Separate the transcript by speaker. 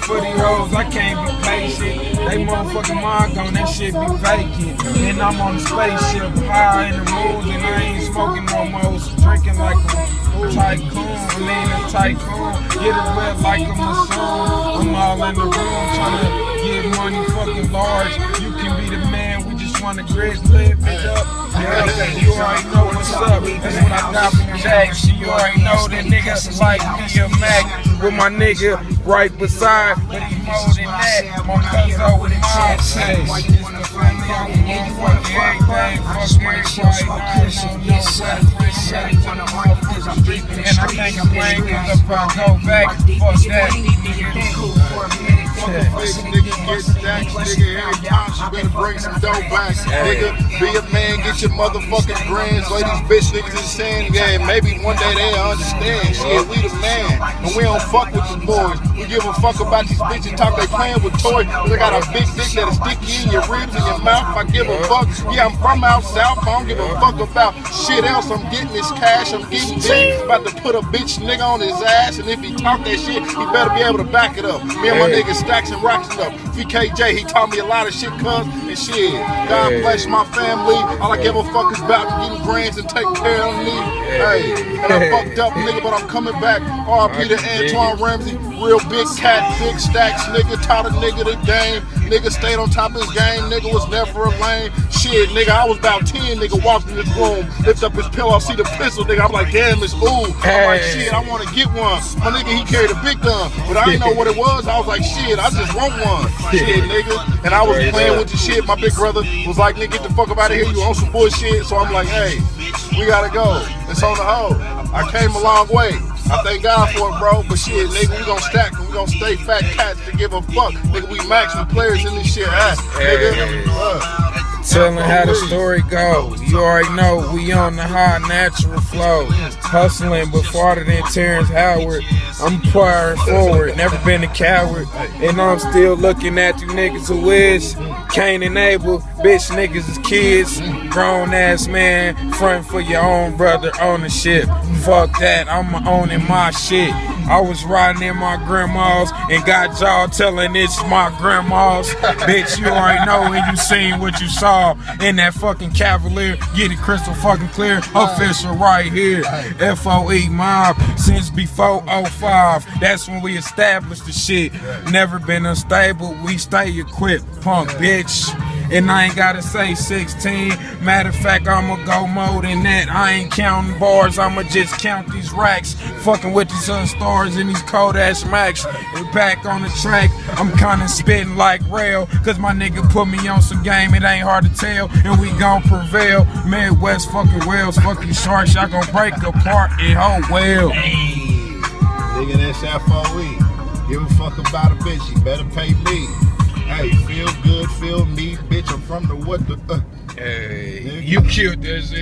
Speaker 1: for these hoes, I can't be patient. They motherfucking mind gone, that shit be vacant. And I'm on the spaceship, high in the mood, and I ain't smoking no more. So drinking like a tycoon, lean a tycoon. Get it wet like a masoon. I'm all in the room trying to get money fucking large. You can be the man, we just wanna grit, live it up. Yeah, you already know what's up. That's what I got from Jack. You already know that niggas like me a Mac with my nigga right beside. But he more than that. My cousin over the mob say. It's the family, I'm motherfucking everything. Fuck everybody. And I think I'm playing cause if I go back, fuck that.
Speaker 2: Big nigga get stacks, nigga. Every time you better bring some dough back, nigga. Be a man, get your motherfucking grands. Like these bitch niggas is saying, yeah, maybe one day they'll understand. Shit, we the man, and we don't fuck with the boys. We give a fuck about these bitches talk they playing with toys. They got a big dick that'll stick you in your ribs and your mouth. I give a fuck. Yeah, I'm from out south. I don't give a fuck about shit else. I'm getting this cash. I'm getting big. About to put a bitch nigga on his ass, and if he talk that shit, he better be able to back it up. Me and my niggas stacks and rocks it up. VKJ, he taught me a lot of shit, cuz, and shit. God bless my family. All I give a fuck is about getting grands and take care of me. Hey, and I fucked up, nigga, but I'm coming back. RP to Antoine Ramsey, real big cat, big stacks, nigga. Taught a nigga the game. Nigga stayed on top of his game. Nigga was never a lame. Shit, nigga, I was about 10. Nigga walked in this room, lift up his pillow, see the pistol, nigga. I'm like, damn, it's ooh. I'm like, shit, I want to get one. My nigga, he carried a big gun, but I didn't know what it was. I was like, shit, I just want one. Shit, nigga. And I was playing with the shit. My big brother was like, nigga, get the fuck up out of here. You on some bullshit. So I'm like, hey, we gotta go. It's on the hoe. I came a long way. I thank God for it, bro. But shit, nigga, we gon' stack and we gon' stay fat cats to give a fuck. Nigga, we maximum players in this shit. Nigga.
Speaker 1: Telling how the story goes. You already know we on the high natural flow. Hustling but farther than Terrence Howard. I'm firing forward, never been a coward. And I'm still looking at you niggas who is Cain and Abel. Bitch niggas is kids. Grown ass man, front for your own brother ownership. Fuck that, I'm owning my shit. I was riding in my grandma's and got y'all telling it's my grandma's. Bitch, you already know when you seen what you saw in that fucking Cavalier. Get it crystal fucking clear. Official right here. FOE mob since before 05. That's when we established the shit. Never been unstable. We stay equipped, punk bitch. And I ain't gotta say 16. Matter of fact, I'ma go more than that. I ain't counting bars, I'ma just count these racks. Fucking with these stars and these cold ass Macs. And back on the track, I'm kinda spitting like rail. Cause my nigga put me on some game, it ain't hard to tell. And we gon' prevail. Midwest fucking Wales, fucking sharks, y'all gon' break apart and whole well.
Speaker 2: Hey, nigga, that's FOE. Give a fuck about a bitch, you better pay me. Hey, feel good, feel me, bitch. I'm from the what the.
Speaker 1: Hey, you killed this.